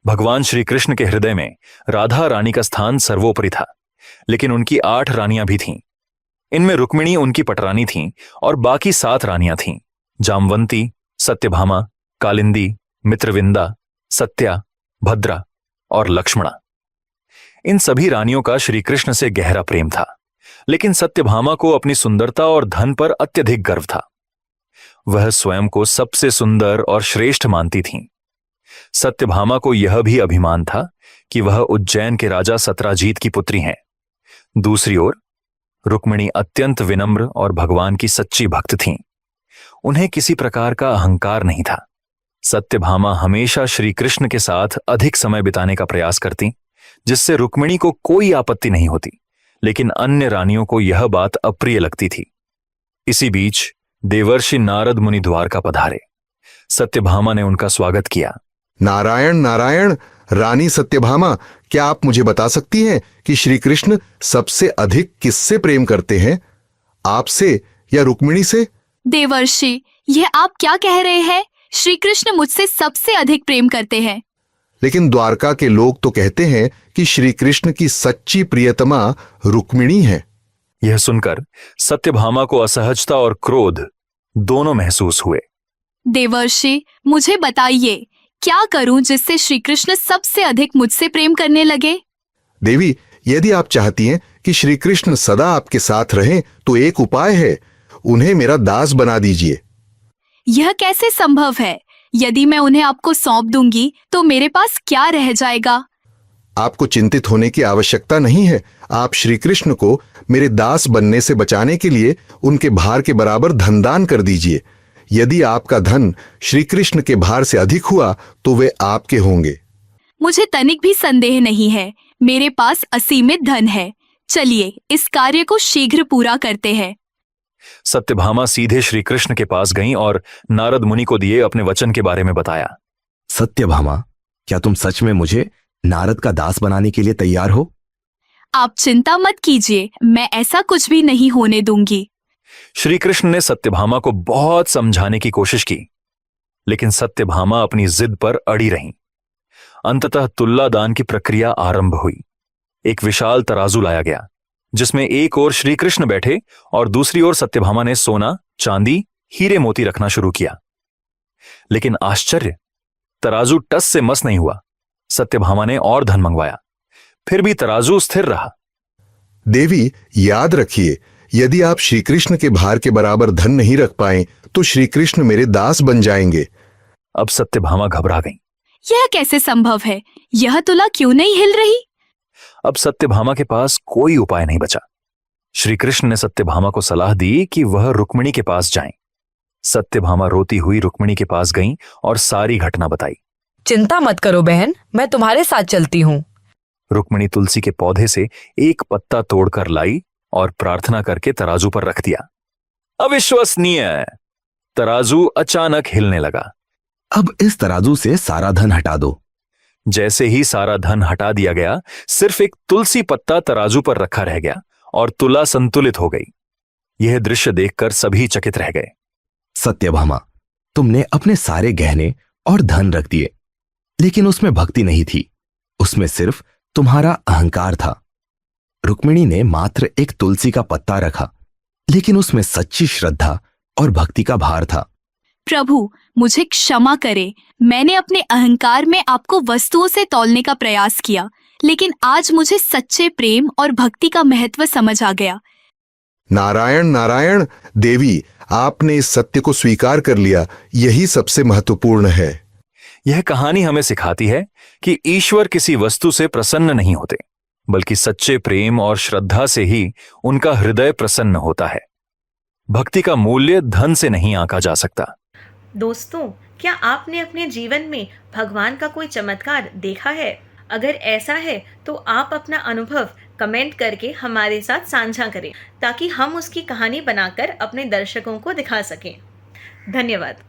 भगवान श्री कृष्ण के हृदय में राधा रानी का स्थान सर्वोपरि था, लेकिन उनकी 8 रानियां भी थीं। इनमें रुक्मिणी उनकी पटरानी थीं और बाकी 7 रानियां थीं, जामवंती, सत्यभामा, कालिंदी, मित्रविंदा, सत्या, भद्रा और लक्ष्मणा। इन सभी रानियों का श्री कृष्ण से गहरा प्रेम था, लेकिन सत्यभामा को अपनी सुंदरता और धन पर अत्यधिक गर्व था। वह स्वयं को सबसे सुंदर और श्रेष्ठ मानती थीं। सत्यभामा को यह भी अभिमान था कि वह उज्जैन के राजा सत्राजीत की पुत्री हैं। दूसरी ओर रुक्मिणी अत्यंत विनम्र और भगवान की सच्ची भक्त थीं। उन्हें किसी प्रकार का अहंकार नहीं था। सत्यभामा हमेशा श्री कृष्ण के साथ अधिक समय बिताने का प्रयास करती, जिससे रुक्मिणी को कोई आपत्ति नहीं होती, लेकिन अन्य रानियों को यह बात अप्रिय लगती थी। इसी बीच देवर्षि नारद मुनि द्वारका पधारे। सत्यभामा ने उनका स्वागत किया। नारायण नारायण, रानी सत्यभामा, क्या आप मुझे बता सकती हैं कि श्री कृष्ण सबसे अधिक किससे प्रेम करते हैं, आपसे या रुक्मिणी से? देवर्षि, यह आप क्या कह रहे हैं? श्री कृष्ण मुझसे सबसे अधिक प्रेम करते हैं। लेकिन द्वारका के लोग तो कहते हैं कि श्री कृष्ण की सच्ची प्रियतमा रुक्मिणी है। यह सुनकर सत्यभामा को असहजता और क्रोध दोनों महसूस हुए। देवर्षि, मुझे बताइए, क्या करूं जिससे श्री कृष्ण सबसे अधिक मुझसे प्रेम करने लगे? देवी, यदि आप चाहती हैं कि श्री कृष्ण सदा आपके साथ रहें, तो एक उपाय है, उन्हें मेरा दास बना दीजिए। यह कैसे संभव है? यदि मैं उन्हें आपको सौंप दूंगी तो मेरे पास क्या रह जाएगा? आपको चिंतित होने की आवश्यकता नहीं है। आप श्री कृष्ण को मेरे दास बनने से बचाने के लिए उनके भार के बराबर धन दान कर दीजिए। यदि आपका धन श्री कृष्ण के भार से अधिक हुआ तो वे आपके होंगे। मुझे तनिक भी संदेह नहीं है, मेरे पास असीमित धन है। चलिए इस कार्य को शीघ्र पूरा करते हैं। सत्यभामा सीधे श्री कृष्ण के पास गईं और नारद मुनि को दिए अपने वचन के बारे में बताया। सत्यभामा, क्या तुम सच में मुझे नारद का दास बनाने के लिए तैयार हो? आप चिंता मत कीजिए, मैं ऐसा कुछ भी नहीं होने दूंगी। श्री कृष्ण ने सत्यभामा को बहुत समझाने की कोशिश की, लेकिन सत्यभामा अपनी जिद पर अड़ी रहीं। अंततः तुल्लादान की प्रक्रिया आरंभ हुई। एक विशाल तराजू लाया गया, जिसमें एक ओर श्री कृष्ण बैठे और दूसरी ओर सत्यभामा ने सोना, चांदी, हीरे मोती रखना शुरू किया। लेकिन आश्चर्य, तराजू टस से मस नहीं हुआ। सत्यभामा ने और धन मंगवाया, फिर भी तराजू स्थिर रहा। देवी, याद रखिए, यदि आप श्री कृष्ण के भार के बराबर धन नहीं रख पाए तो श्री कृष्ण मेरे दास बन जाएंगे। अब सत्यभामा घबरा गई। यह कैसे संभव है? यह तुला क्यों नहीं हिल रही? अब सत्यभामा के पास कोई उपाय नहीं बचा। श्री कृष्ण ने सत्यभामा को सलाह दी कि वह रुक्मिणी के पास जाएं। सत्यभामा रोती हुई रुक्मिणी के पास गईं और सारी घटना बताई। चिंता मत करो बहन, मैं तुम्हारे साथ चलती हूँ। रुक्मिणी तुलसी के पौधे से एक पत्ता तोड़कर लाई और प्रार्थना करके तराजू पर रख दिया। अविश्वसनीय! तराजू अचानक हिलने लगा। अब इस तराजू से सारा धन हटा दो। जैसे ही सारा धन हटा दिया गया, सिर्फ एक तुलसी पत्ता तराजू पर रखा रह गया और तुला संतुलित हो गई। यह दृश्य देखकर सभी चकित रह गए। सत्यभामा, तुमने अपने सारे गहने और धन रख दिए, लेकिन उसमें भक्ति नहीं थी, उसमें सिर्फ तुम्हारा अहंकार था। रुक्मिणी ने मात्र एक तुलसी का पत्ता रखा, लेकिन उसमें सच्ची श्रद्धा और भक्ति का भार था। प्रभु, मुझे क्षमा करें, मैंने अपने अहंकार में आपको वस्तुओं से तौलने का प्रयास किया, लेकिन आज मुझे सच्चे प्रेम और भक्ति का महत्व समझ आ गया। नारायण नारायण, देवी, आपने इस सत्य को स्वीकार कर लिया, यही सबसे महत्वपूर्ण है। यह कहानी हमें सिखाती है कि ईश्वर किसी वस्तु से प्रसन्न नहीं होते, बल्कि सच्चे प्रेम और श्रद्धा से ही उनका हृदय प्रसन्न होता है। भक्ति का मूल्य धन से नहीं आंका जा सकता। दोस्तों, क्या आपने अपने जीवन में भगवान का कोई चमत्कार देखा है? अगर ऐसा है तो आप अपना अनुभव कमेंट करके हमारे साथ साझा करें, ताकि हम उसकी कहानी बनाकर अपने दर्शकों को दिखा सकें। धन्यवाद।